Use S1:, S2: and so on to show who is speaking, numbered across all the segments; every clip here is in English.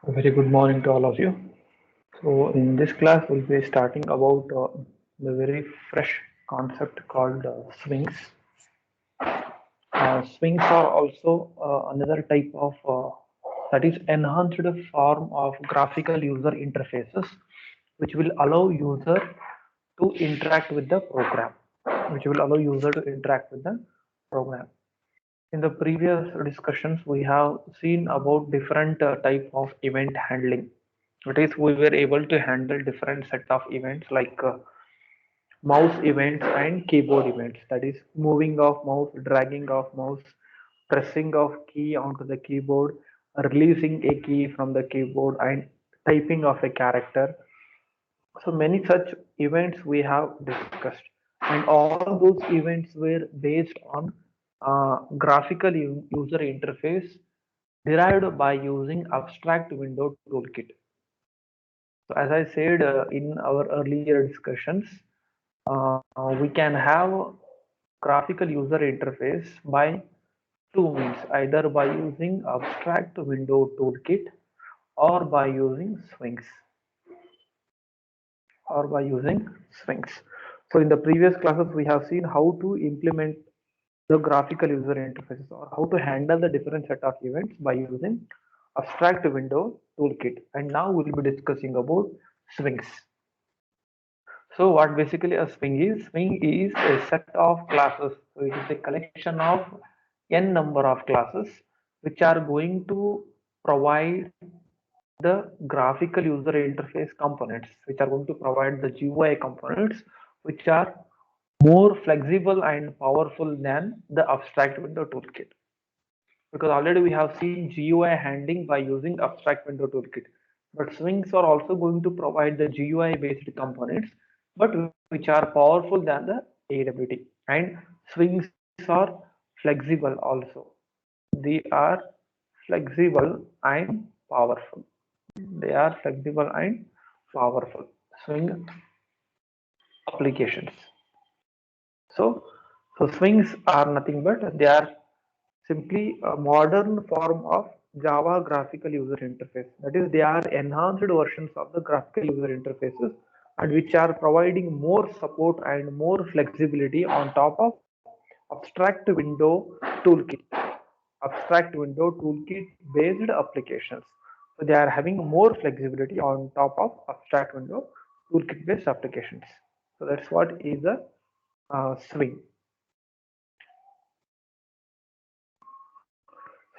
S1: A very good morning to all of you. So, in this class, we'll be starting about the very fresh concept called swings. Swings are also another type of that is enhanced form of graphical user interfaces, which will allow user to interact with the program, which will allow user to interact with the program. In the previous discussions, we have seen about different type of event handling. That is, we were able to handle different set of events like mouse events and keyboard events. That is, moving of mouse, dragging of mouse, pressing of key onto the keyboard, releasing a key from the keyboard, and typing of a character. So many such events we have discussed, and all those events were based on graphical user interface derived by using abstract window toolkit. So as I said in our earlier discussions, we can have graphical user interface by two means, either by using abstract window toolkit or by using swings or by using swings. So in the previous classes, we have seen how to implement the graphical user interfaces or how to handle the different set of events by using abstract window toolkit. And now we'll be discussing about swings. So what basically a swing is? Swing is a set of classes. So it is a collection of n number of classes which are going to provide the graphical user interface components, which are going to provide the GUI components, which are more flexible and powerful than the abstract window toolkit. Because already we have seen GUI handling by using abstract window toolkit, but swings are also going to provide the GUI based components, but which are powerful than the AWT. And swings are flexible also. They are flexible and powerful. They are flexible and powerful swing applications. So, so swings are nothing but they are simply a modern form of Java graphical user interface. That is, they are enhanced versions of the graphical user interfaces and which are providing more support and more flexibility on top of abstract window toolkit. Abstract window toolkit based applications. So they are having more flexibility on top of abstract window toolkit based applications. So that's what is a swing.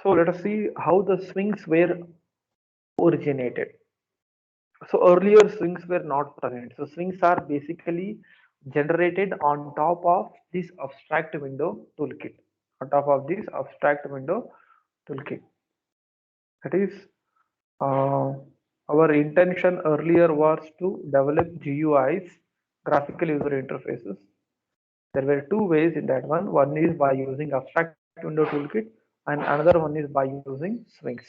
S1: So let us see how the swings were originated. So earlier swings were not present. So swings are basically generated on top of this abstract window toolkit. On top of this abstract window toolkit. That is, uh, our intention earlier was to develop GUIs, graphical user interfaces. There were two ways in that one. One is by using abstract window toolkit, and another one is by using swings.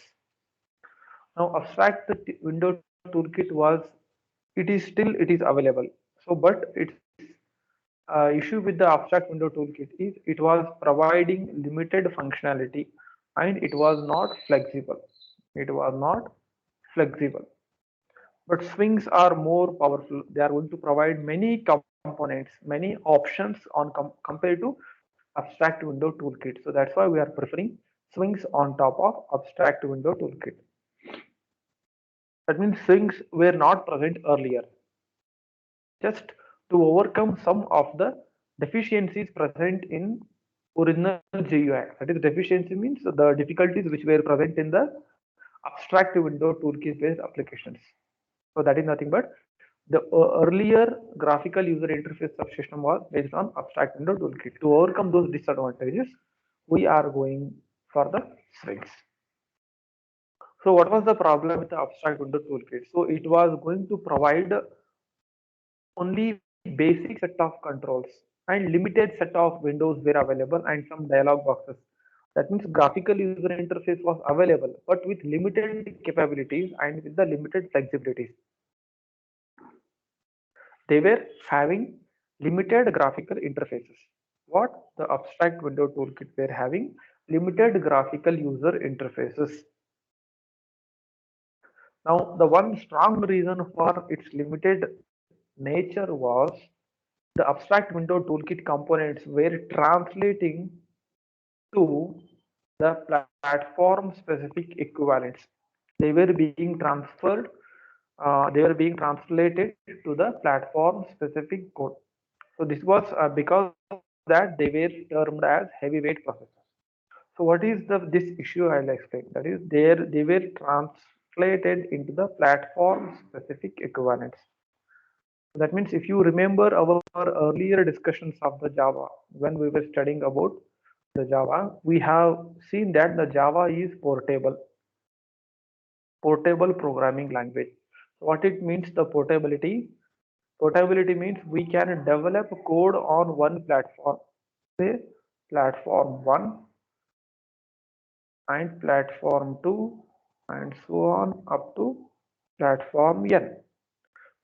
S1: Now, abstract window toolkit was, it is available. So, but its issue with the abstract window toolkit is it was providing limited functionality and it was not flexible. It was not flexible. But swings are more powerful. They are going to provide many components, many options on compared to abstract window toolkit. So that's why we are preferring swings on top of abstract window toolkit. That means swings were not present earlier. Just to overcome some of the deficiencies present in original GUI. That is, deficiency means the difficulties which were present in the abstract window toolkit based applications. So that is nothing but the earlier graphical user interface subsystem was based on abstract window toolkit. To overcome those disadvantages, we are going for the swings. So what was the problem with the abstract window toolkit? So it was going to provide only basic set of controls and limited set of windows were available and some dialog boxes. That means graphical user interface was available, but with limited capabilities and with the limited flexibilities. They were having limited graphical interfaces. What the abstract window toolkit were having limited graphical user interfaces. Now, the one strong reason for its limited nature was the abstract window toolkit components were translating to the platform specific equivalents. They were being transferred, they were being translated to the platform specific code. So this was because that they were termed as heavyweight processors. So what is this issue? I'll explain. That is, they were translated into the platform specific equivalents. That means if you remember our earlier discussions of the Java, when we were studying about the Java, we have seen that the Java is portable programming language. So what it means, the portability? Portability means we can develop code on one platform, say platform 1 and platform 2 and so on up to platform n.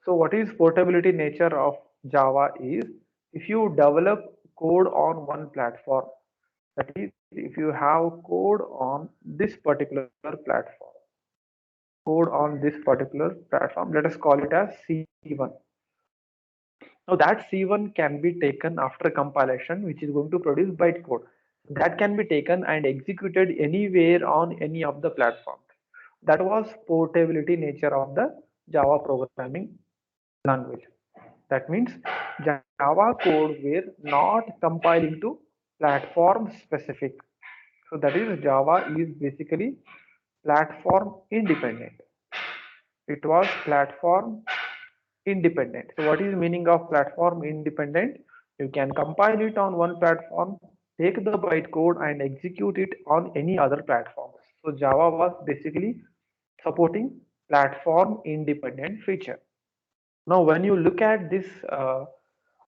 S1: So what is portability nature of Java is, if you develop code on one platform, that is if you have code on this particular platform, let us call it as C1. Now that C1 can be taken after compilation, which is going to produce bytecode. That can be taken and executed anywhere on any of the platforms. That was portability nature of the Java programming language. That means Java code were not compiling to platform specific. So that is, Java is basically platform independent. It was platform independent. So what is the meaning of platform independent? You can compile it on one platform, take the bytecode and execute it on any other platform. So Java was basically supporting platform independent feature. Now, when you look at this,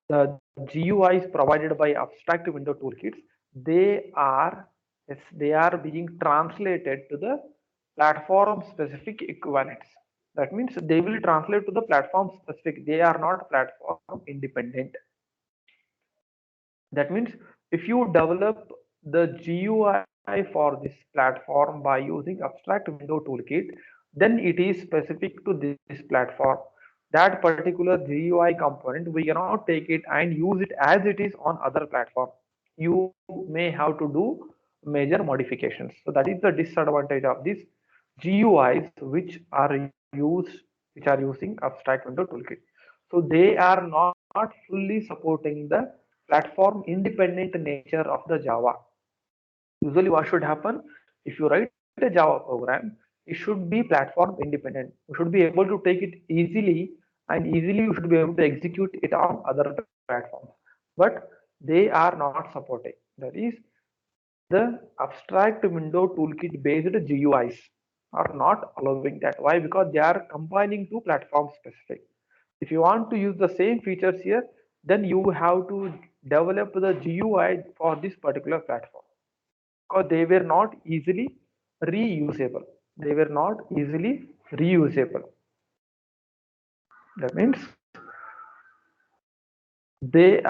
S1: the GUIs provided by abstract window toolkits, they are yes, they are being translated to the platform specific equivalents. That means they will translate to the platform specific. They are not platform independent. That means if you develop the GUI for this platform by using abstract window toolkit, then it is specific to this platform. That particular GUI component, we cannot take it and use it as it is on other platform. You may have to do major modifications. So that is the disadvantage of these GUIs which are using abstract window toolkit. So they are not fully supporting the platform independent nature of the Java. Usually what should happen, if you write a Java program, it should be platform independent. You should be able to take it easily, and easily you should be able to execute it on other platforms. But they are not supporting. That is, the abstract window toolkit based GUIs are not allowing that. Why? Because they are combining to platform specific. If you want to use the same features here, then you have to develop the GUI for this particular platform, because they were not easily reusable. They were not easily reusable. That means they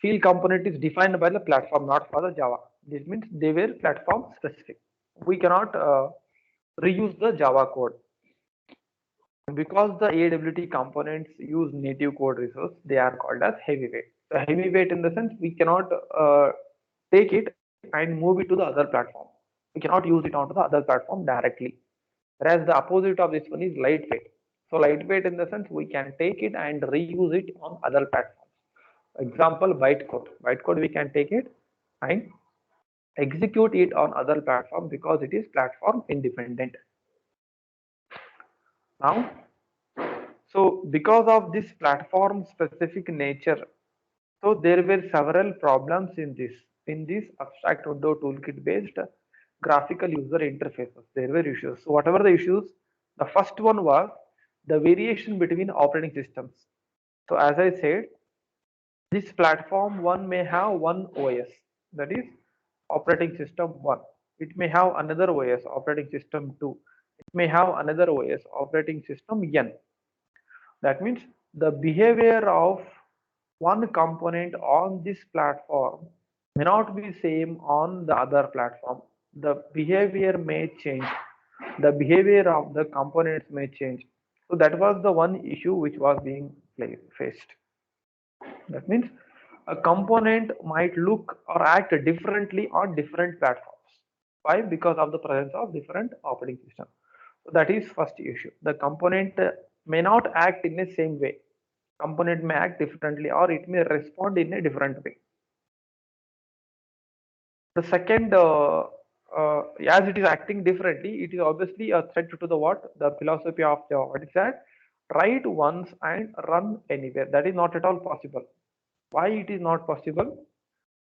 S1: field component is defined by the platform, not for the Java. This means they were platform specific. We cannot reuse the Java code. Because the AWT components use native code resource, they are called as heavyweight. So heavyweight in the sense we cannot take it and move it to the other platform. We cannot use it onto the other platform directly. Whereas the opposite of this one is lightweight. So lightweight in the sense we can take it and reuse it on other platforms. Example, bytecode. Bytecode we can take it and execute it on other platform because it is platform independent. Now, so because of this platform specific nature, so there were several problems in this abstract window toolkit based graphical user interfaces. There were issues. So whatever the issues, the first one was the variation between operating systems. So as I said, this platform one may have one OS, that is operating system 1. It may have another OS, operating system 2. It may have another OS, operating system N. That means the behavior of one component on this platform may not be same on the other platform. The behavior may change. the behavior of the components may change. So that was the one issue which was being faced. That means a component might look or act differently on different platforms. Why? Because of the presence of different operating systems. So that is first issue. The component may not act in the same way. Component may act differently or it may respond in a different way. The second, as it is acting differently, it is obviously a threat to the what? The philosophy of Java. What is that? Write once and run anywhere. That is not at all possible. Why it is not possible?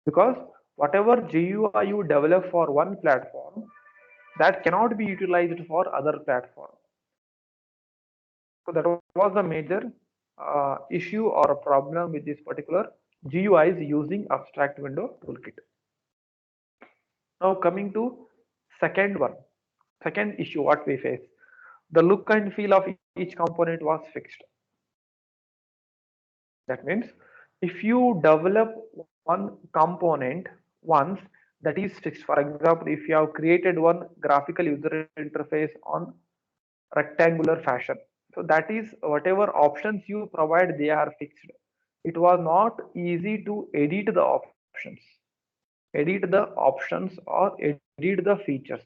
S1: Because whatever GUI you develop for one platform, that cannot be utilized for other platform. So that was the major issue or a problem with this particular GUIs using abstract window toolkit. Now coming to second issue what we face. The look and feel of each component was fixed. That means if you develop one component once, that is fixed. For example, if you have created one graphical user interface on rectangular fashion, so that is whatever options you provide, they are fixed. It was not easy to edit the options or edit the features.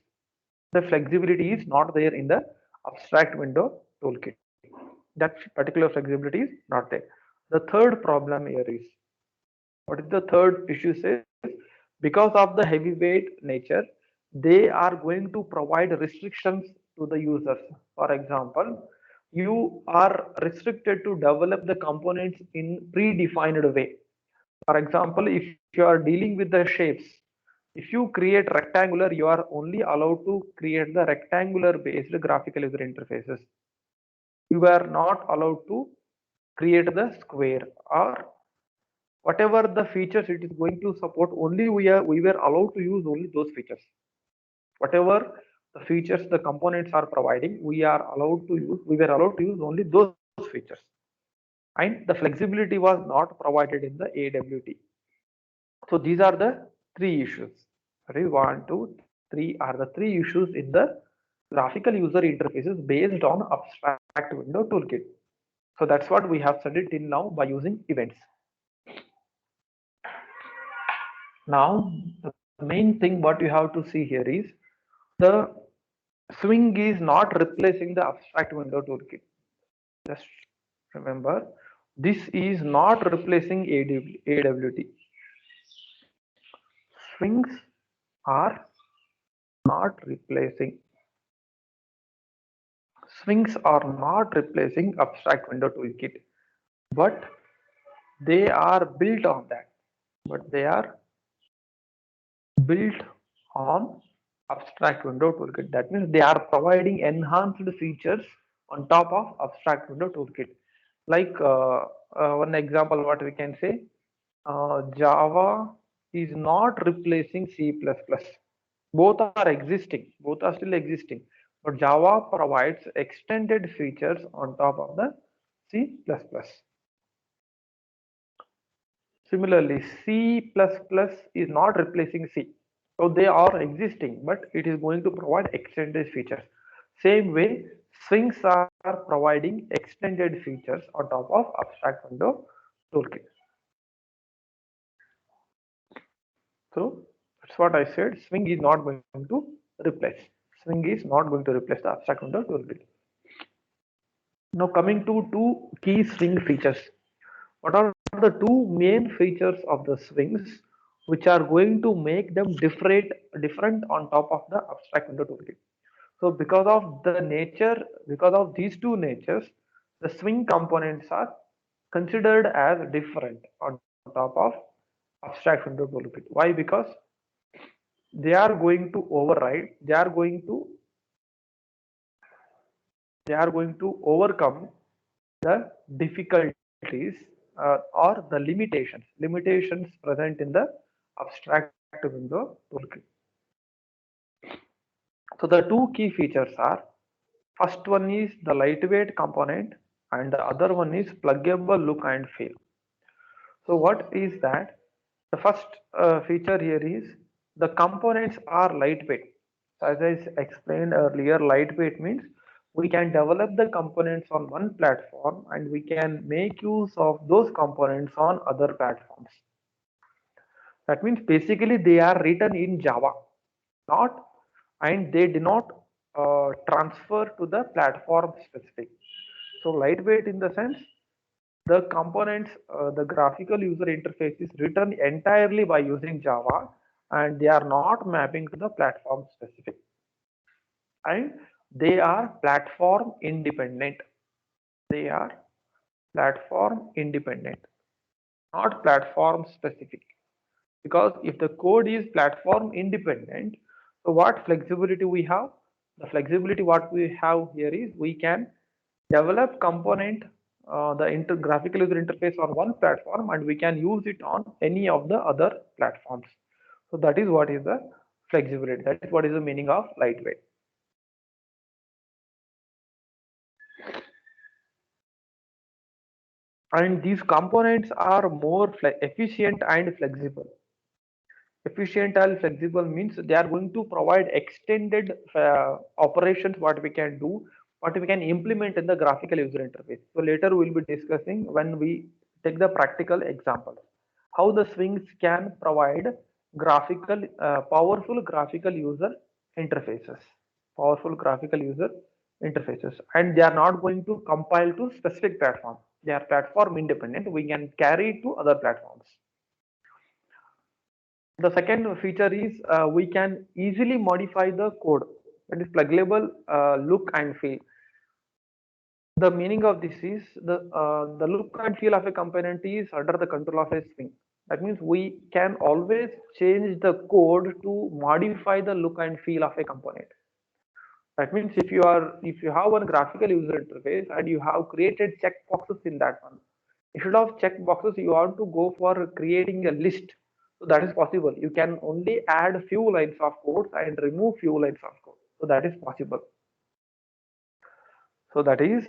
S1: The flexibility is not there in the abstract window toolkit. That particular flexibility is not there. The third problem here is, what is the third issue says? Because of the heavyweight nature, they are going to provide restrictions to the users. For example, you are restricted to develop the components in predefined way. For example, if you are dealing with the shapes, if you create rectangular, you are only allowed to create the rectangular based graphical user interfaces. You are not allowed to create the square or whatever the features it is going to support. Only we were allowed to use only those features. Whatever the features the components are providing, we were allowed to use only those features. And the flexibility was not provided in the AWT. So these are the three issues. That is 1, 2, 3 are the three issues in the graphical user interfaces based on abstract window toolkit. So that's what we have studied till now by using events. Now the main thing what you have to see here is the swing is not replacing the abstract window toolkit. Just remember, this is not replacing AWT. Swings are not replacing abstract window toolkit, but they are built on that. Built on abstract window toolkit. That means they are providing enhanced features on top of abstract window toolkit. Like one example, what we can say, Java is not replacing C++. Both are existing, both are still existing, but Java provides extended features on top of the C++. Similarly, C++ is not replacing C. So they are existing, but it is going to provide extended features. Same way, swings are providing extended features on top of abstract window toolkit. So that's what I said. Swing is not going to replace. Swing is not going to replace the abstract window toolkit. Now coming to two key swing features. What are the two main features of the swings which are going to make them different on top of the abstract window toolkit? So because of these two natures, the swing components are considered as different on top of abstract window toolkit. Why? Because they are going to override, they are going to overcome the difficulties or the limitations present in the abstract window toolkit. So the two key features are, first one is the lightweight component and the other one is pluggable look and feel. So what is that? The first feature here is the components are lightweight. So as I explained earlier, lightweight means we can develop the components on one platform and we can make use of those components on other platforms. That means basically they are written in Java, not and they do not transfer to the platform specific. So lightweight in the sense the components, the graphical user interface is written entirely by using Java and they are not mapping to the platform specific and they are platform independent. They are platform independent, not platform specific. Because if the code is platform independent, so what flexibility we have? The flexibility what we have here is we can develop component, the graphical user interface on one platform and we can use it on any of the other platforms. So that is what is the flexibility. That is what is the meaning of lightweight. And these components are more efficient and flexible. Efficient and flexible means they are going to provide extended operations what we can do, what we can implement in the graphical user interface. So later we will be discussing when we take the practical examples how the swings can provide graphical powerful graphical user interfaces, powerful graphical user interfaces, and they are not going to compile to specific platform. They are platform independent, we can carry it to other platforms. The second feature is we can easily modify the code, that is pluggable look and feel. The meaning of this is the look and feel of a component is under the control of a swing. That means we can always change the code to modify the look and feel of a component. That means if you have one graphical user interface and you have created checkboxes in that one, instead of checkboxes you want to go for creating a list. So that is possible. You can only add few lines of code and remove few lines of code. So that is possible. So that is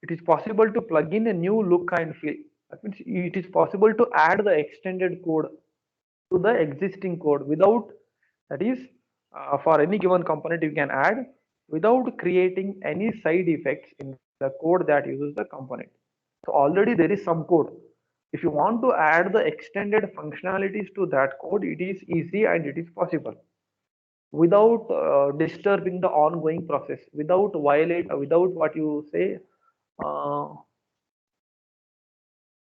S1: it is possible to plug in a new look and feel. That means it is possible to add the extended code to the existing code without, that is for any given component you can add without creating any side effects in the code that uses the component. So already there is some code. If you want to add the extended functionalities to that code, it is easy and it is possible without disturbing the ongoing process, without what you say, uh,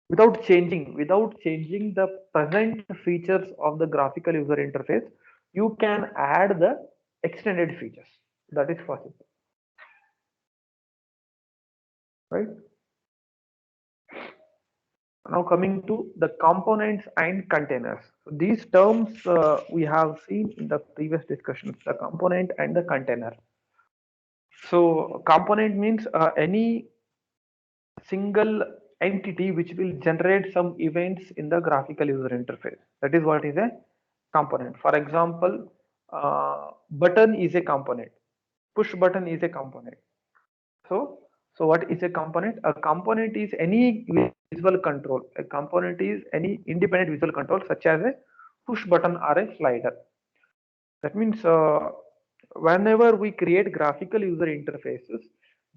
S1: without changing the present features of the graphical user interface. You can add the extended features. That is possible, right? Now coming to the components and containers. So these terms we have seen in the previous discussions, the component and the container. So component means any single entity which will generate some events in the graphical user interface. That is what is a component. For example, button is a component, push button is a component. So what is a component? A component is any visual control. A component is any independent visual control such as a push button or a slider. That means whenever we create graphical user interfaces,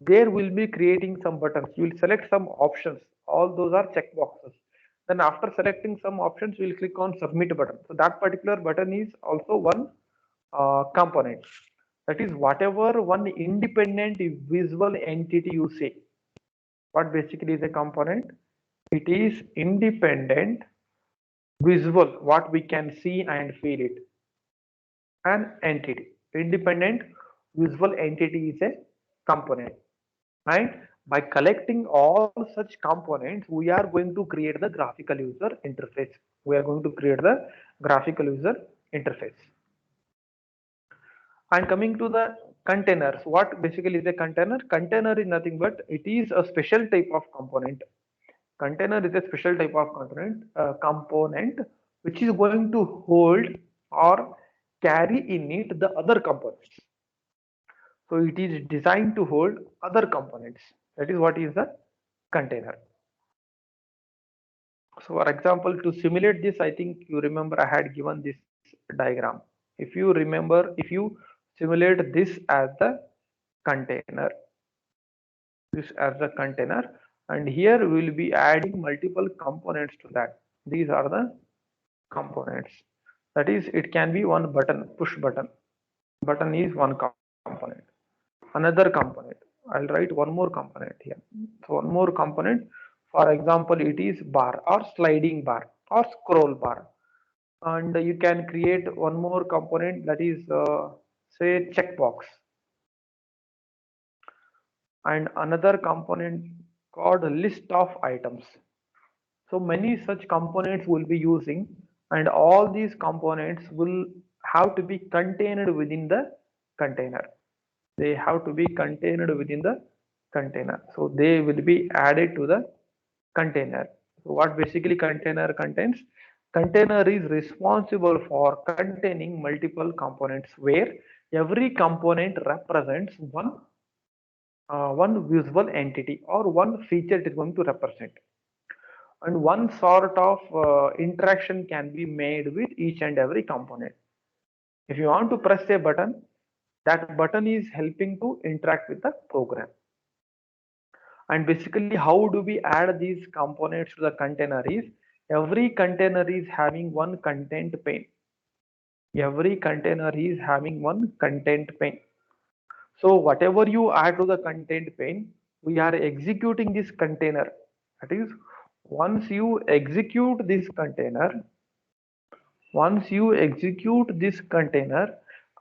S1: there will be creating some buttons. You will select some options. All those are checkboxes. Then after selecting some options, we will click on submit button. So that particular button is also one component. That is whatever one independent visual entity you say. What basically is a component? It is independent visual, what we can see and feel it. An entity, independent visual entity is a component. And by collecting all such components, we are going to create the graphical user interface. We are going to create the graphical user interface. And coming to the containers, what basically is a container? Container is nothing but it is a special type of component. Container is a special type of component which is going to hold or carry in it the other components. So it is designed to hold other components. That is what is the container. So for example, to simulate this, I think you remember I had given this diagram. If you remember, if you simulate this as the container, and here we will be adding multiple components to that. These are the components. That is, it can be one button, push button. Button is one component. Another component, I'll write one more component here. So one more component, for example, it is bar or sliding bar or scroll bar. And you can create one more component, that is say checkbox, and another component called list of items. So many such components will be using, and all these components will have to be contained within the container. They have to be contained within the container. So they will be added to the container. So what basically container contains? Container is responsible for containing multiple components where every component represents one visual entity or one feature it is going to represent, and one sort of interaction can be made with each and every component. If you want to press a button, that button is helping to interact with the program. And basically, how do we add these components to the container is, every container is having one content pane. Every container is having one content pane. So whatever you add to the content pane, we are executing this container. That is, once you execute this container,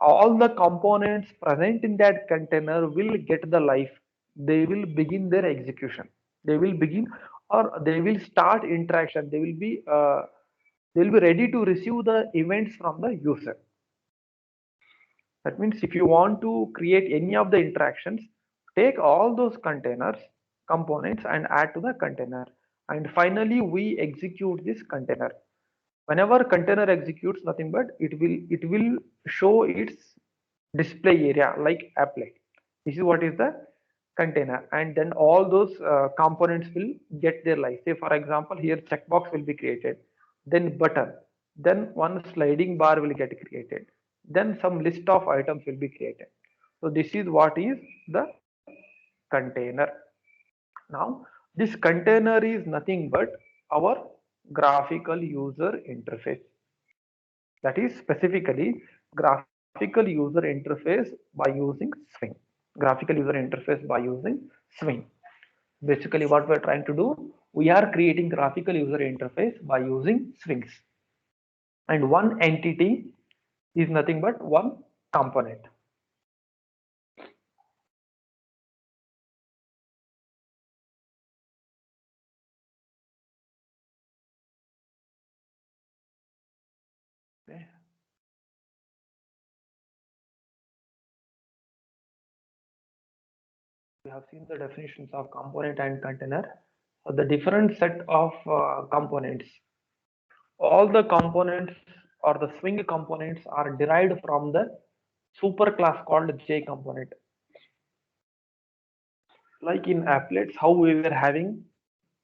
S1: all the components present in that container will get the life. They will begin their execution. They will begin, or they will start interaction. They will be ready to receive the events from the user. That means if you want to create any of the interactions, take all those components and add to the container. And finally, we execute this container. Whenever container executes, nothing but it will show its display area like applet. This is what is the container, and then all those components will get their life. Say for example, here checkbox will be created, then button, then one sliding bar will get created, then some list of items will be created. So this is what is the container. Now this container is nothing but our graphical user interface. That is specifically graphical user interface by using Swing. Graphical user interface by using Swing. Basically what we're trying to do, we are creating graphical user interface by using swings. And one entity is nothing but one component. Okay. We have seen the definitions of component and container. So the different set of components, all the components or the swing components are derived from the superclass called J component. Like in applets, how we were having,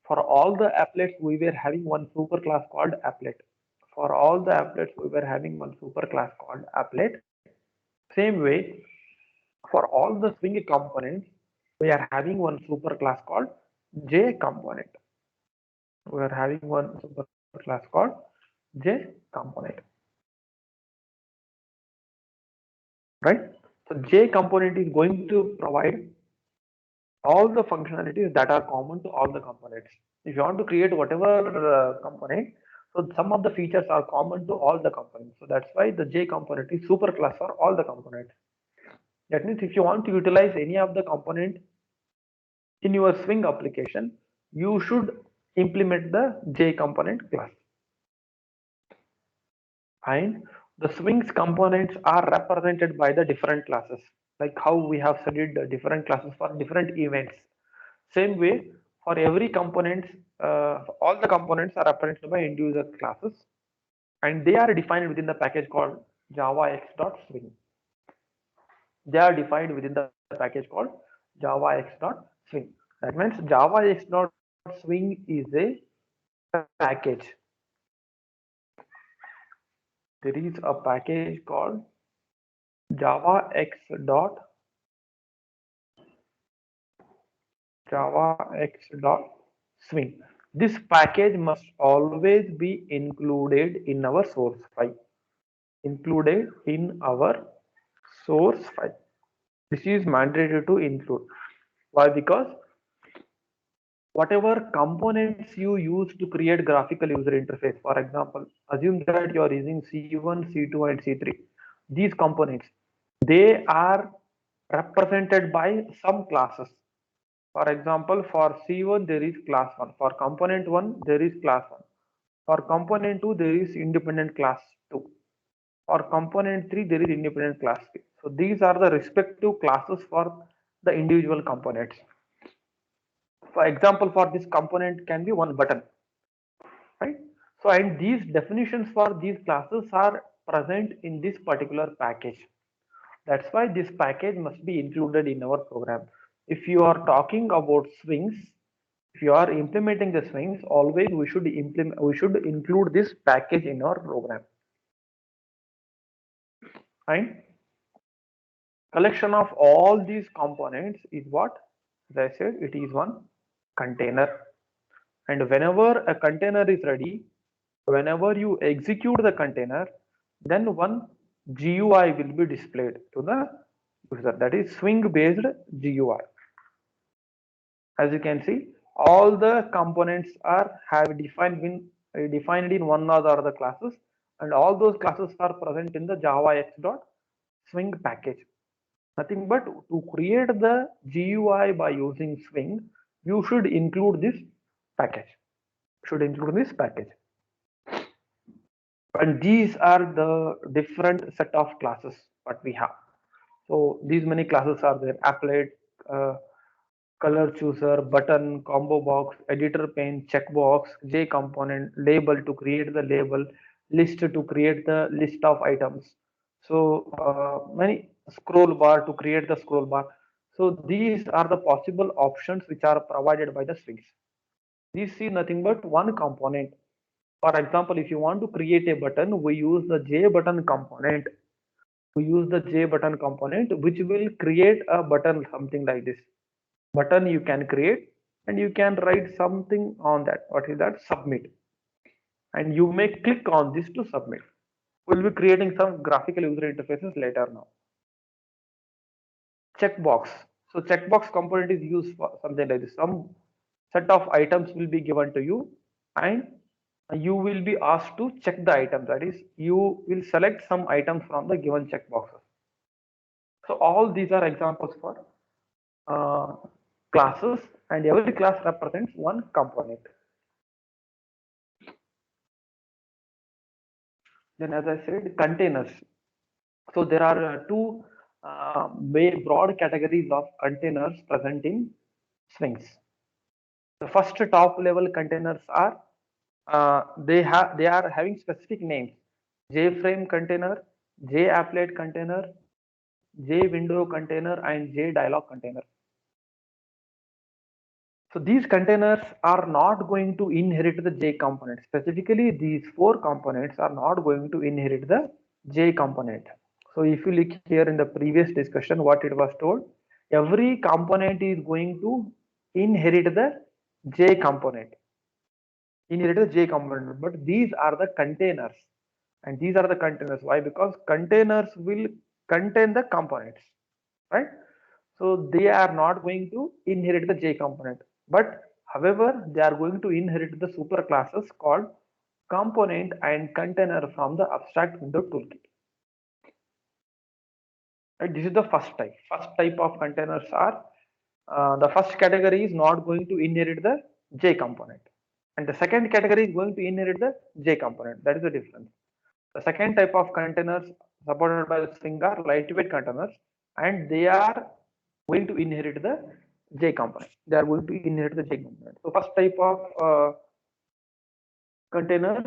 S1: for all the applets we were having one superclass called applet. For all the applets we were having one superclass called applet. Same way, for all the swing components we are having one superclass called J component. We are having one superclass called J component, right? So J component is going to provide all the functionalities that are common to all the components. If you want to create whatever component, so some of the features are common to all the components. So that's why the J component is superclass for all the components. That means if you want to utilize any of the component in your Swing application, you should implement the J component class. And the Swings components are represented by the different classes, like how we have studied the different classes for different events. Same way, for every component, all the components are represented by individual classes, and they are defined within the package called javax.swing. They are defined within the package called javax.swing. That means javax.swing is a package. There is a package called Java X dot swing. This package must always be included in our source file. Included in our source file. This is mandatory to include. Why? Because whatever components you use to create graphical user interface, for example, assume that you are using C1, C2, and C3. These components, they are represented by some classes. For example, for C1 there is class 1, for component 1 there is class 1, for component 2 there is independent class 2, for component 3 there is independent class 3. So these are the respective classes for the individual components. For example, for this component can be one button, right? So and these definitions for these classes are present in this particular package. That's why this package must be included in our program. If you are talking about swings, if you are implementing the swings, always we should include this package in our program. And collection of all these components is what, as I said, it is one container. And whenever a container is ready, whenever you execute the container, then one GUI will be displayed to the user, that is swing based GUI. As you can see, all the components are defined in one or the other classes, and all those classes are present in the Java X dot swing package. Nothing but to create the GUI by using swing, you should include this package. And these are the different set of classes what we have. So these many classes are there: applet, color chooser, button, combo box, editor pane, checkbox, J component, label to create the label, list to create the list of items. So many scroll bar to create the scroll bar. So these are the possible options which are provided by the swings. This is nothing but one component. For example, if you want to create a button, we use the J button component. Which will create a button something like this. Button you can create and you can write something on that. What is that? Submit. And you may click on this to submit. We'll be creating some graphical user interfaces later now. Checkbox. So checkbox component is used for something like this. Some set of items will be given to you and you will be asked to check the item. That is, you will select some items from the given checkboxes. So all these are examples for classes, and every class represents one component. Then, as I said, containers. So there are two very broad categories of containers present in swings. The first top level containers are they are having specific names: JFrame container, JApplet container, JWindow container, and JDialog container. So these containers are not going to inherit the J component. Specifically, these four components are not going to inherit the J component. So if you look here in the previous discussion, what it was told, every component is going to inherit the J component. But these are the containers. And these are the containers. Why? Because containers will contain the components, right? So they are not going to inherit the J component, but however, they are going to inherit the super classes called component and container from the abstract window toolkit. Right? This is the first type. First type of containers are the first category is not going to inherit the J component, and the second category is going to inherit the J component. That is the difference. The second type of containers supported by the Swing are lightweight containers, and they are going to inherit the J component. They are going to inherit the J component. So first type of containers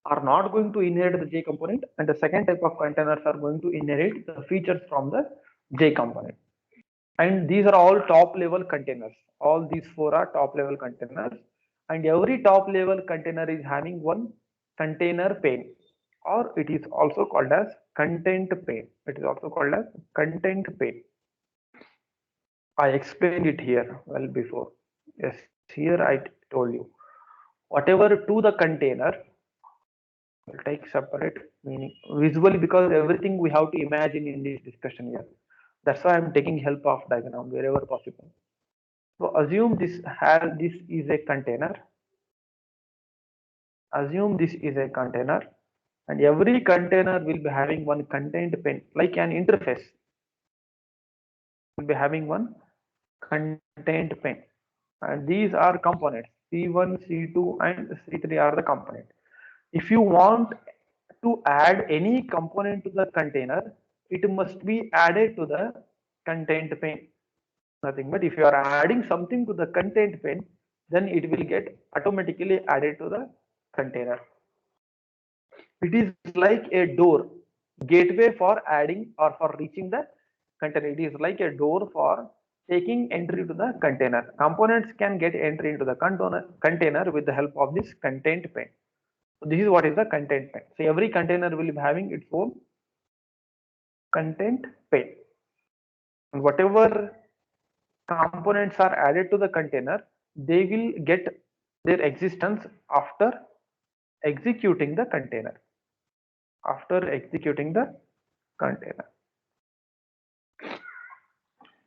S1: are not going to inherit the J component, and the second type of containers are going to inherit the features from the J component. And these are all top level containers. All these four are top level containers, and every top level container is having one container pane. or it is also called as content pane. It is also called as content pane. I explained it here well before. Yes, here I told you. Whatever to the container will take separate meaning visually, because everything we have to imagine in this discussion here. That's why I'm taking help of diagram wherever possible. So assume this is a container. Assume this is a container, and every container will be having one content pane, like an interface. Will be having one content pane, and these are components. C1, C2, and C3 are the component. If you want to add any component to the container, it must be added to the content pane. Nothing but if you are adding something to the content pane, then it will get automatically added to the container. It is like a door, gateway for adding or for reaching the container. It is like a door for taking entry to the container. Components can get entry into the container with the help of this content pane. So this is what is the content pane. So every container will be having its own content pane, and whatever components are added to the container, they will get their existence after executing the container. After executing the container.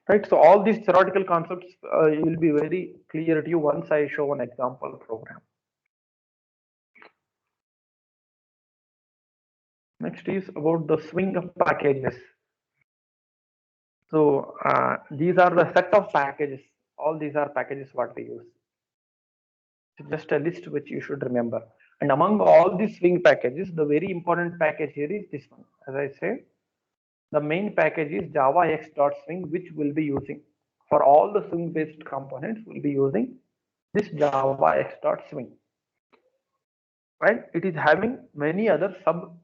S1: Right. So all these theoretical concepts will be very clear to you once I show an example program. Next is about the swing of packages. So these are the set of packages. All these are packages what we use. It's just a list which you should remember. And among all these swing packages, the very important package here is this one. As I said, the main package is javax.swing, which we'll be using for all the swing based components. We'll be using this javax.swing. Right? It is having many other sub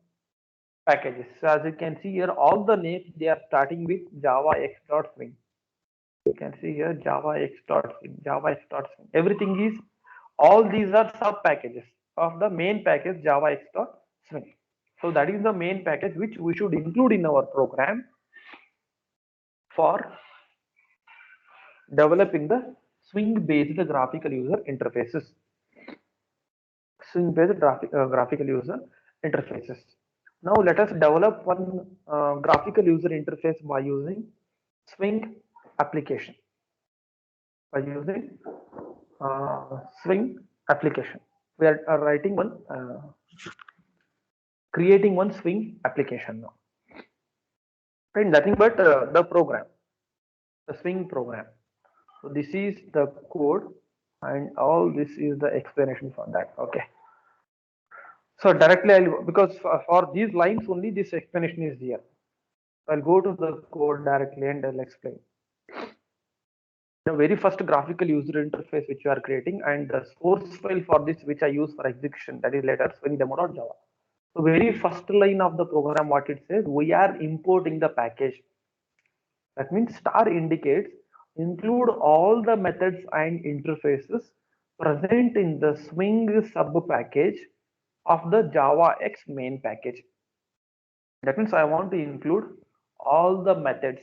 S1: packages. So as you can see here, all the names they are starting with javax.swing. You can see here javax.swing, javax.swing. Everything is, all these are sub packages of the main package javax.swing. So that is the main package which we should include in our program for developing the swing based graphical user interfaces. Swing based graphical user interfaces. Now let us develop one graphical user interface by using Swing application. By using Swing application, we are writing one, creating one Swing application now. Right, nothing but the program, the Swing program. So this is the code, and all this is the explanation for that. Okay. So directly I'll, because for these lines only this explanation is here. I'll go to the code directly and I'll explain. The very first graphical user interface which you are creating, and the source file for this which I use for execution, that is later swingdemo.java. So very first line of the program, what it says, we are importing the package. That means star indicates include all the methods and interfaces present in the swing sub package of the javax main package. That means I want to include all the methods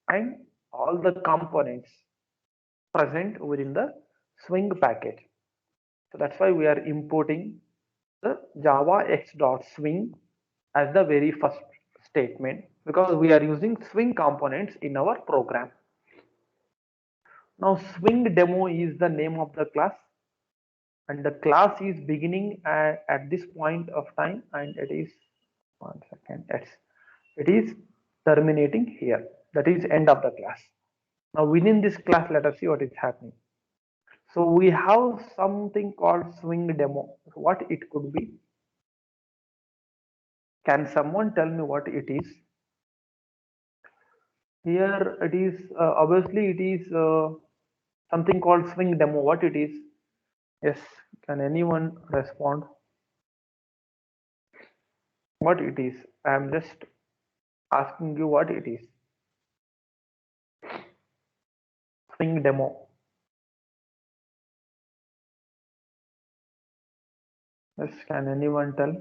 S1: and all the components present within the swing package. So that's why we are importing the javax.swing as the very first statement, because we are using swing components in our program. Now swing demo is the name of the class, and the class is beginning at this point of time, and it is, one second, it is terminating here. That is end of the class. Now within this class, let us see what is happening. So we have something called swing demo. What it could be? Can someone tell me what it is? Here it is, obviously it is something called swing demo. What it is? Yes, can anyone respond? What it is? I am just asking you what it is. Swing demo. Yes, can anyone tell?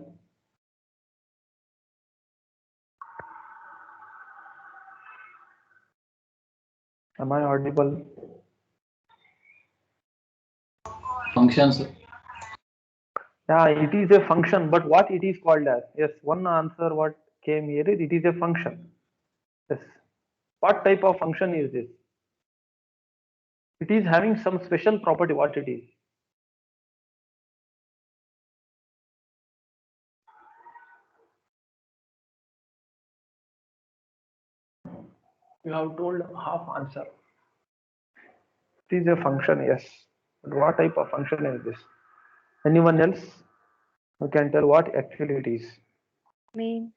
S1: Am I audible?
S2: Functions.
S1: Yeah, it is a function, but what it is called as? Yes, one answer what came here is it is a function. Yes. What type of function is this? It is having some special property. What it is? You have told half answer. It is a function, yes. But what type of function is this? Anyone else who can tell what actually it is?
S3: Main.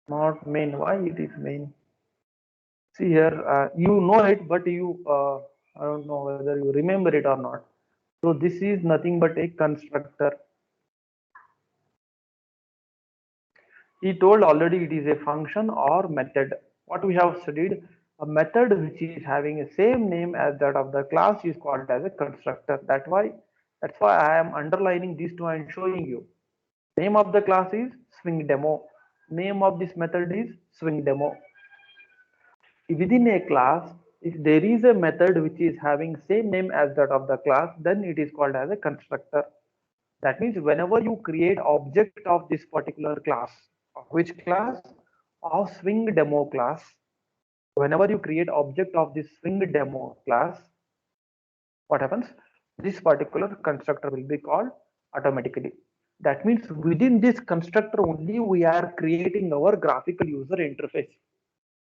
S1: Not main. Why it is main? See here, you know it, but I don't know whether you remember it or not. So this is nothing but a constructor. He told already it is a function or method. What we have studied, a method which is having the same name as that of the class is called as a constructor. That's why I am underlining these two and showing you. Name of the class is swing demo. Name of this method is swing demo. Within a class, if there is a method which is having same name as that of the class, then it is called as a constructor. That means whenever you create object of this particular class, of which class? Of swing demo class. Whenever you create object of this swing demo class, what happens? This particular constructor will be called automatically. That means within this constructor only we are creating our graphical user interface.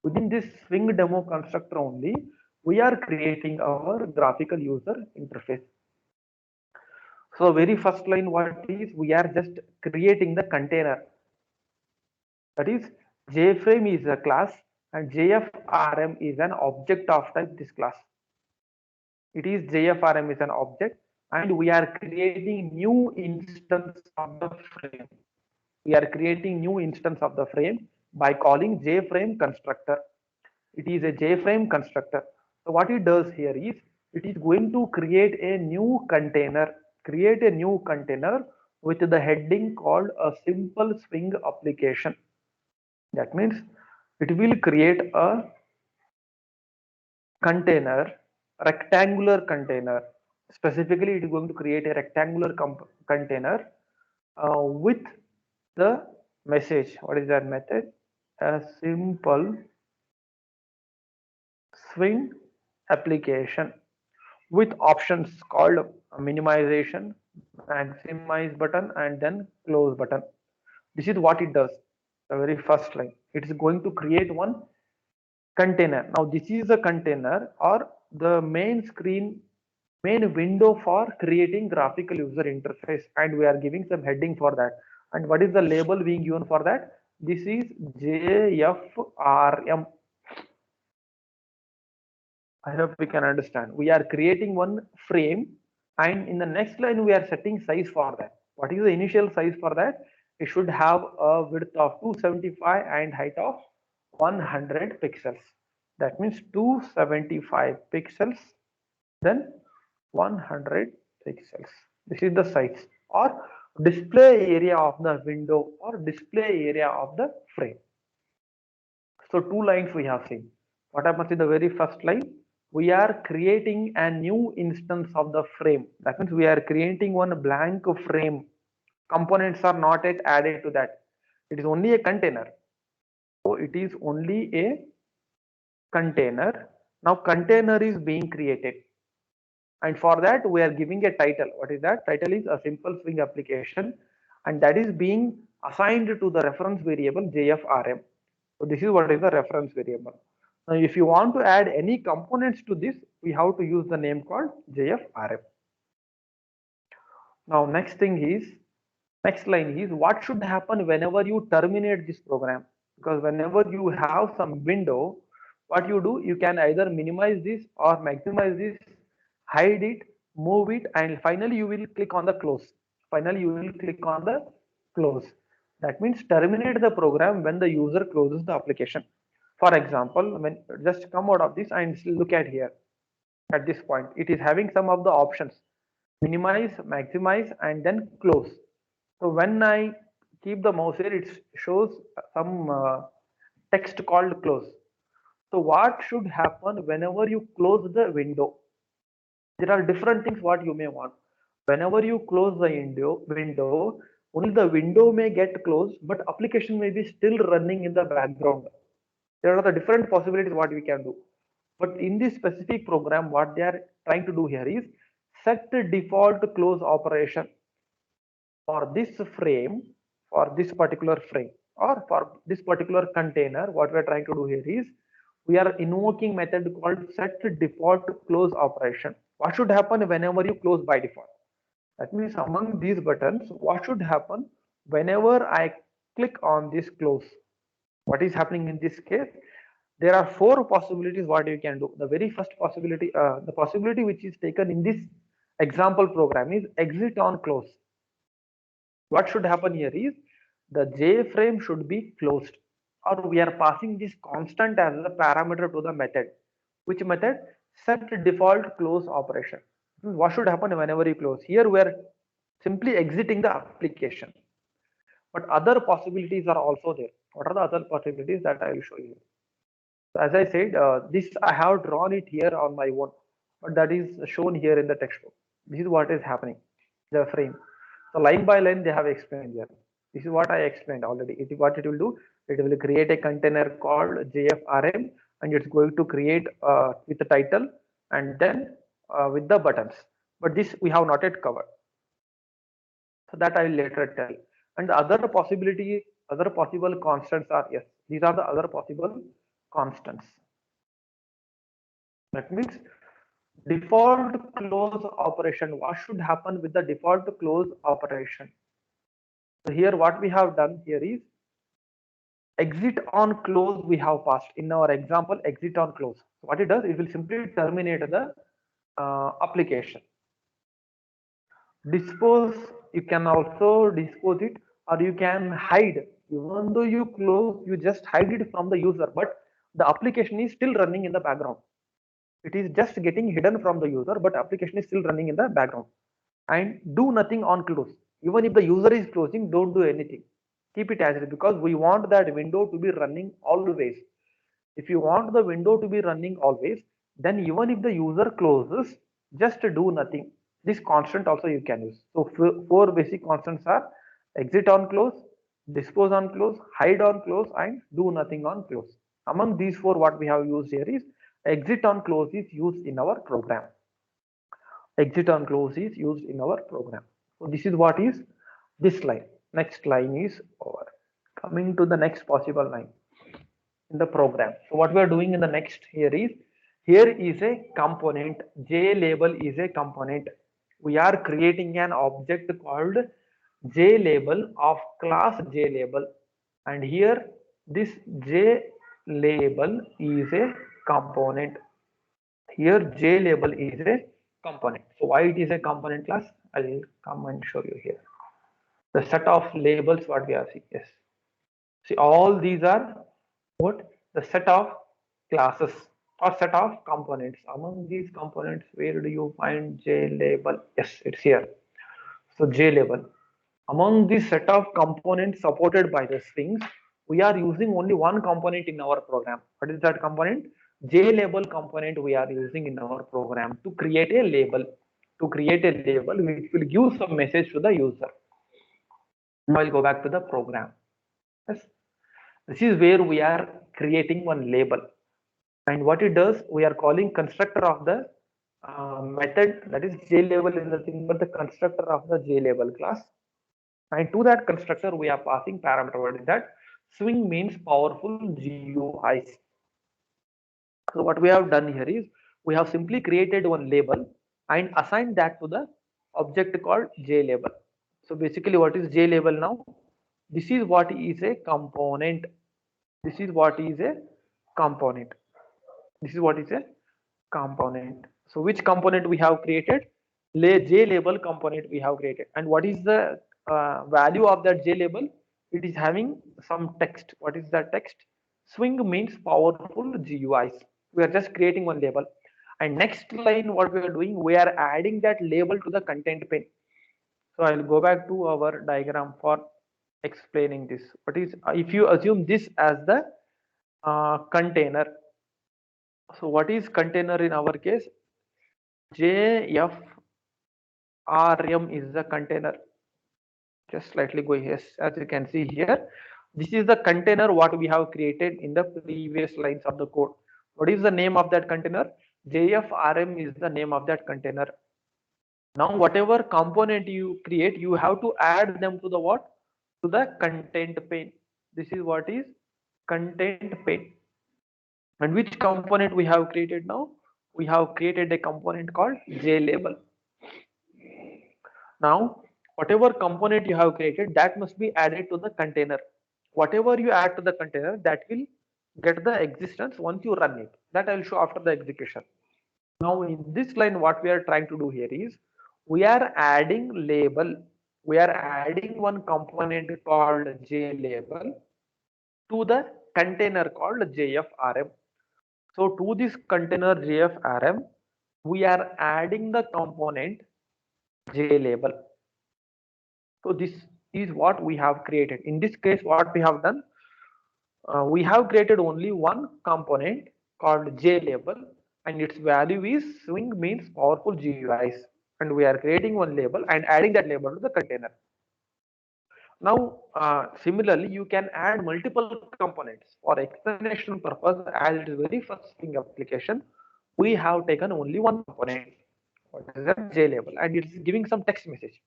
S1: Within this swing demo constructor only, we are creating our graphical user interface. So very first line, what is, we are just creating the container. That is, JFrame is a class and JFRM is an object of type this class. It is JFRM is an object and we are creating new instance of the frame. We are creating new instance of the frame by calling JFrame constructor. It is a JFrame constructor. So what it does here is it is going to create a new container, with the heading called a simple swing application. That means it will create a container, rectangular container. Specifically, it is going to create a rectangular container with the message. What is that method? A simple swing application with options called minimization, maximize button, and then close button. This is what it does. The very first line. It is going to create one container. Now this is a container or the main window for creating graphical user interface, and we are giving some heading for that. And what is the label being given for that? This is JFRM. I hope we can understand. We are creating one frame and in the next line we are setting size for that. What is the initial size for that? It should have a width of 275 and height of 100 pixels. That means 275 pixels, then 100 pixels. This is the size or display area of the window or display area of the frame. So two lines we have seen. What happens in the very first line? We are creating a new instance of the frame. That means we are creating one blank frame. Components are not yet added to that. It is only a container. So it is only a container. Now container is being created. And for that we are giving a title. What is that? Title is a simple swing application and that is being assigned to the reference variable JFRM. So this is what is the reference variable. Now if you want to add any components to this, we have to use the name called JFRM. Now next line is what should happen whenever you terminate this program. Because whenever you have some window, what you do, you can either minimize this or maximize this, hide it, move it, and finally you will click on the close. Finally you will click on the close. That means terminate the program when the user closes the application. For example, when just come out of this and look at here. At this point it is having some of the options: minimize, maximize, and then close. So when I keep the mouse here, it shows some text called close. So what should happen whenever you close the window? There are different things what you may want. Whenever you close the window, only the window may get closed, but application may be still running in the background. There are the different possibilities what we can do. But in this specific program, what they are trying to do here is set the default close operation for this frame, for this particular frame, or for this particular container. What we are trying to do here is we are invoking method called set default close operation. What should happen whenever you close by default? That means among these buttons, what should happen whenever I click on this close? What is happening in this case? There are four possibilities what you can do. The very first possibility, the possibility which is taken in this example program is exit on close. What should happen here is the J frame should be closed, or we are passing this constant as a parameter to the method. Which method? Set default close operation. What should happen whenever you close? Here we are simply exiting the application. But other possibilities are also there. What are the other possibilities that I will show you? So as I said, this I have drawn it here on my own, but that is shown here in the textbook. This is what is happening, the frame. So line by line they have explained here. This is what I explained already. What it will do, it will create a container called JFRM, and it's going to create with the title and then with the buttons. But this we have not yet covered. So that I will later tell. And the other possibility, other possible constants are, yes, these are the other possible constants. That means default close operation. What should happen with the default close operation? So here what we have done here is exit on close we have passed in our example, exit on close. So what it does, it will simply terminate the application. Dispose, you can also dispose it, or you can hide. Even though you close, you just hide it from the user, but the application is still running in the background. It is just getting hidden from the user, but application is still running in the background. And do nothing on close. Even if the user is closing, don't do anything. Keep it as it is, because we want that window to be running always. If you want the window to be running always, then even if the user closes, just do nothing. This constant also you can use. So four basic constants are exit on close, dispose on close, hide on close, and do nothing on close. Among these four, what we have used here is exit on close is used in our program. Exit on close is used in our program. So this is what is this line. Next line is over. Coming to the next possible line in the program. So what we are doing in the next here is a component. JLabel is a component. We are creating an object called JLabel of class JLabel, and here this JLabel is a component. Here JLabel is a component. So why it is a component class? I will come and show you here. The set of labels what we are seeing. Yes. See, all these are what? The set of classes or set of components. Among these components, where do you find JLabel? Yes, it's here. So JLabel. Among this set of components supported by the Sphinx, we are using only one component in our program. What is that component? JLabel component we are using in our program to create a label. To create a label which will give some message to the user. Now I'll go back to the program. Yes. This is where we are creating one label, and what it does, we are calling constructor of the method, that is JLabel is nothing but the constructor of the JLabel class, and to that constructor we are passing parameter. What is that? Swing means powerful GUIs. So what we have done here is we have simply created one label and assigned that to the object called JLabel. So basically what is JLabel now? This is what is a component. This is what is a component. This is what is a component. So which component we have created? JLabel component we have created. And what is the value of that JLabel? It is having some text. What is that text? Swing means powerful GUIs. We are just creating one label. And next line, what we are doing, we are adding that label to the content pane. So I will go back to our diagram for explaining this. What is, if you assume this as the container, So what is container in our case? JFRM is the container. Just slightly go, yes, as you can see here, this is the container what we have created in the previous lines of the code. What is the name of that container? JFRM is the name of that container. Now whatever component you create, you have to add them to the what? To the content pane. This is what is content pane. And which component we have created now? We have created a component called JLabel. Now, whatever component you have created, that must be added to the container. Whatever you add to the container, that will get the existence once you run it. That I will show after the execution. Now, in this line, what we are trying to do here is, we are adding label. We are adding one component called JLabel to the container called JFRM. So to this container JFRM, we are adding the component JLabel. So this is what we have created. In this case, what we have done, we have created only one component called JLabel, and its value is swing means powerful GUIs, and we are creating one label and adding that label to the container. Now, similarly, you can add multiple components. For explanation purpose, as it is very first Swing application, we have taken only one component, what is that JLabel, and it is giving some text message.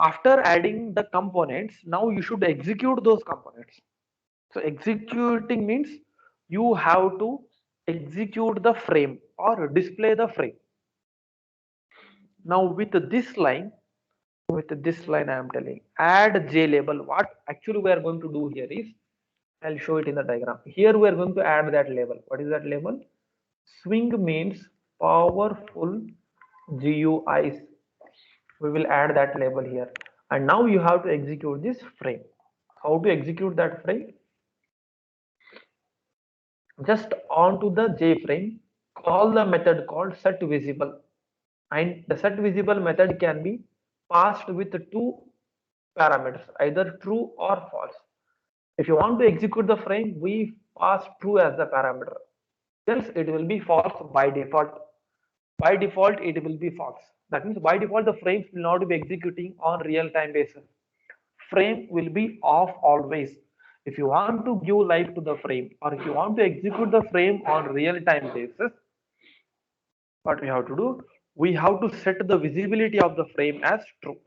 S1: After adding the components, now you should execute those components. So executing means you have to execute the frame or display the frame. Now with this line I am telling add JLabel. What actually we are going to do here is, I'll show it in the diagram. Here we are going to add that label. What is that label? Swing means powerful GUIs. We will add that label here, and now you have to execute this frame. How to execute that frame? Just onto the JFrame, call the method called setVisible, and the setVisible method can be passed with two parameters, either true or false. If you want to execute the frame, we pass true as the parameter, else it will be false by default. By default it will be false. That means by default the frames will not be executing on real-time basis. Frame will be off always. If you want to give life to the frame, or if you want to execute the frame on real-time basis, what we have to do? We have to set the visibility of the frame as true.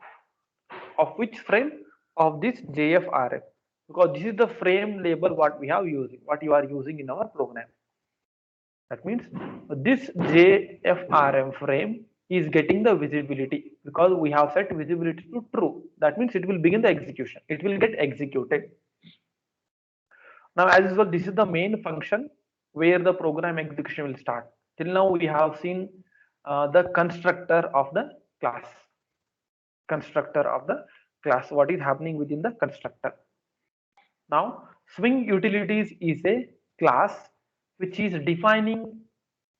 S1: Of which frame? Of this JFRM, because this is the frame label what we have using, what you are using in our program. That means this JFRM frame is getting the visibility because we have set visibility to true. That means it will begin the execution. It will get executed. Now, as usual, this is the main function where the program execution will start. Till now, we have seen the constructor of the class. Constructor of the class. What is happening within the constructor? Now, Swing Utilities is a class which is defining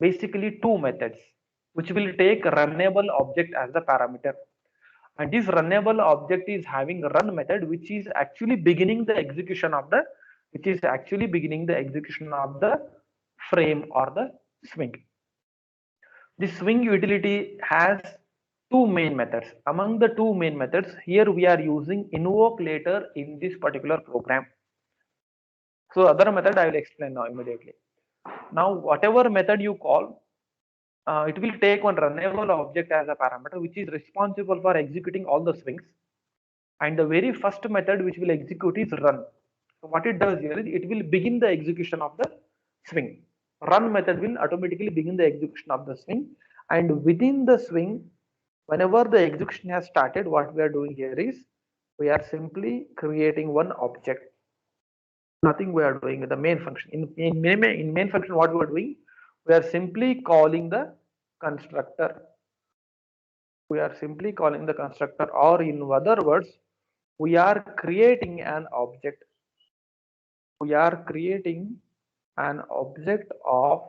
S1: basically two methods, which will take runnable object as the parameter. And this runnable object is having run method, which is actually beginning the execution of the frame or the swing. The swing utility has two main methods. Among the two main methods, here we are using invoke later in this particular program. So other method I will explain now immediately. Now whatever method you call, it will take one runnable object as a parameter, which is responsible for executing all the swings. And the very first method which will execute is run. So what it does here is it will begin the execution of the swing. Run method will automatically begin the execution of the swing, and within the swing, whenever the execution has started, what we are doing here is we are simply creating one object. Nothing we are doing in the main function. In main function, what we are doing, we are simply calling the constructor. We are simply calling the constructor, or in other words, we are creating an object. We are creating an object of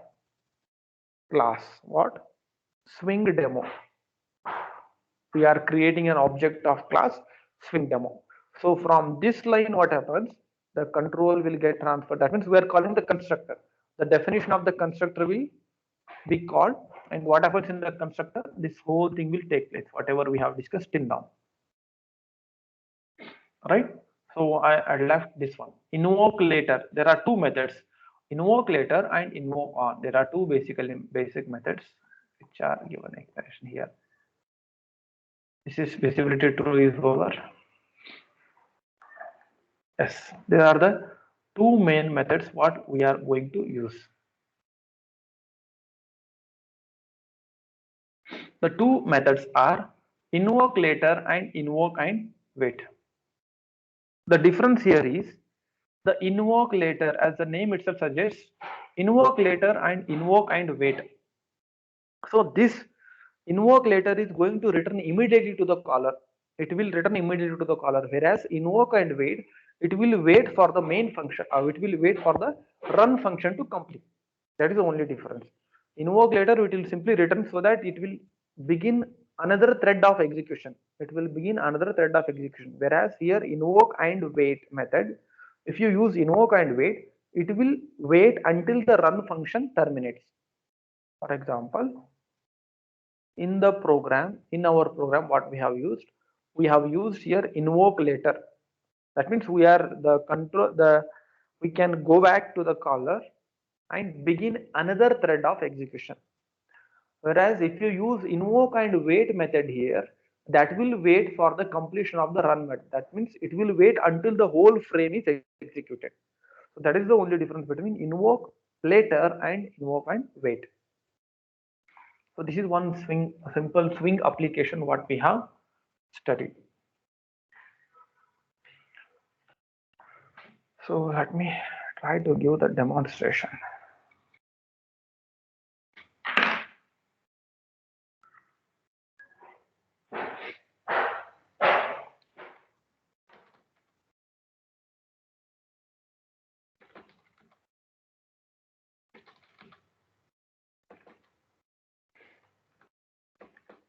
S1: class. What? Swing demo. We are creating an object of class swing demo. So from this line, what happens? The control will get transferred. That means we are calling the constructor. the definition of the constructor will be called, and what happens in the constructor, this whole thing will take place, whatever we have discussed till now, right? So I left this one. Invoke later. There are two methods, invoke later and invoke on. There are two basic methods which are given expression here. This is visibility true is over. Yes, there are the two main methods what we are going to use. The two methods are invoke later and invoke and wait. The difference here is the invoke later, as the name itself suggests, invoke later and invoke and wait. So this invoke later is going to return immediately to the caller. It will return immediately to the caller, whereas invoke and wait, it will wait for the main function, or it will wait for the run function to complete. That is the only difference. Invoke later, it will simply return so that it will begin another thread of execution. It will begin another thread of execution. Whereas here invoke and wait method, if you use invoke and wait, it will wait until the run function terminates. For example, in the program, in our program, what we have used here invoke later. That means we are we can go back to the caller and begin another thread of execution. Whereas if you use invoke and wait method here, that will wait for the completion of the run method. That means it will wait until the whole frame is executed. So that is the only difference between invoke later and invoke and wait. So this is one simple swing application what we have studied. So let me try to give the demonstration.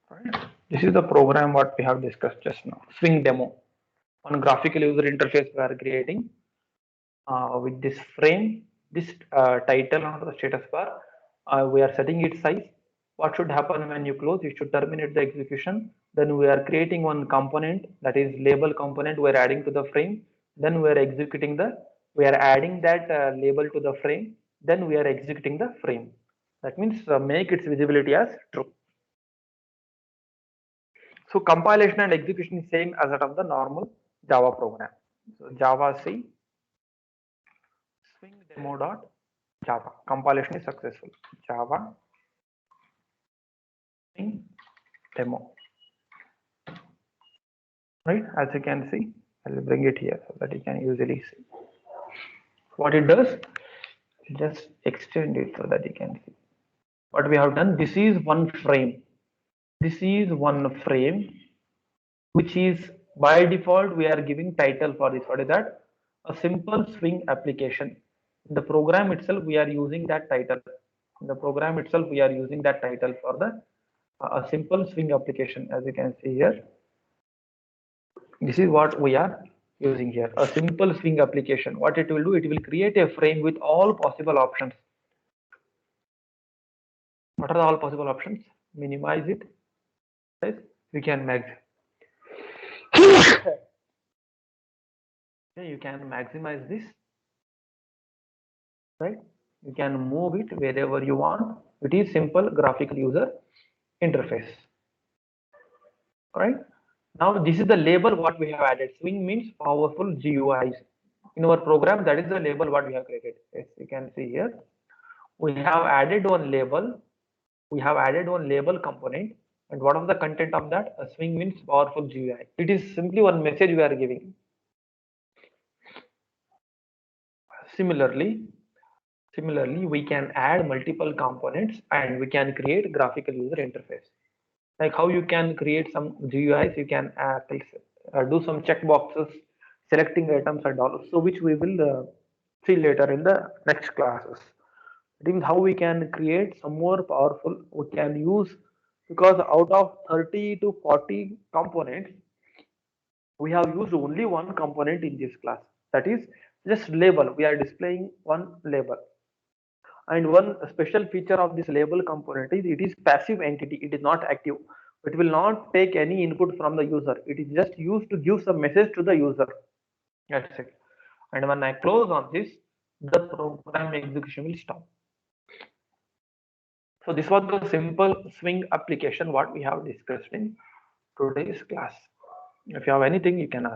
S1: Right. This is the program what we have discussed just now, swing demo. On graphical user interface we are creating with this frame, this title on the status bar. We are setting its size. What should happen when you close? You should terminate the execution. Then we are creating one component, that is label component. We are adding to the frame. Then we are we are adding that label to the frame. Then we are executing the frame. That means make its visibility as true. So compilation and execution is same as that of the normal Java program. So Java C swing demo.java. Compilation is successful. Java swing demo. Right, as you can see, I will bring it here so that you can easily see. What it does, just extend it so that you can see. What we have done, this is one frame. This is one frame, which is by default we are giving title for this. What is that? A simple swing application. In the program itself, we are using that title. In the program itself, we are using that title for the a simple swing application. As you can see here, this is what we are using here, a simple swing application. What it will do, it will create a frame with all possible options. What are the all possible options? Minimize it, right? You can you can maximize this, right? You can move it wherever you want. It is simple graphical user interface, right? Now this is the label what we have added. Swing means powerful GUIs. In our program, that is the label what we have created. Yes, you can see here. We have added one label. We have added one label component. And what is the content of that? A swing means powerful GUI. It is simply one message we are giving. Similarly, we can add multiple components and we can create graphical user interface. Like how you can create some GUIs, you can do some checkboxes, selecting items and all. So which we will see later in the next classes. It is how we can create some more powerful. We can use, because out of 30 to 40 components, we have used only one component in this class. That is just label. We are displaying one label. And one special feature of this label component is it is passive entity. It is not active. It will not take any input from the user. It is just used to give some message to the user. That's it. And when I close on this, the program execution will stop. So this was the simple swing application what we have discussed in today's class. If you have anything, you can ask.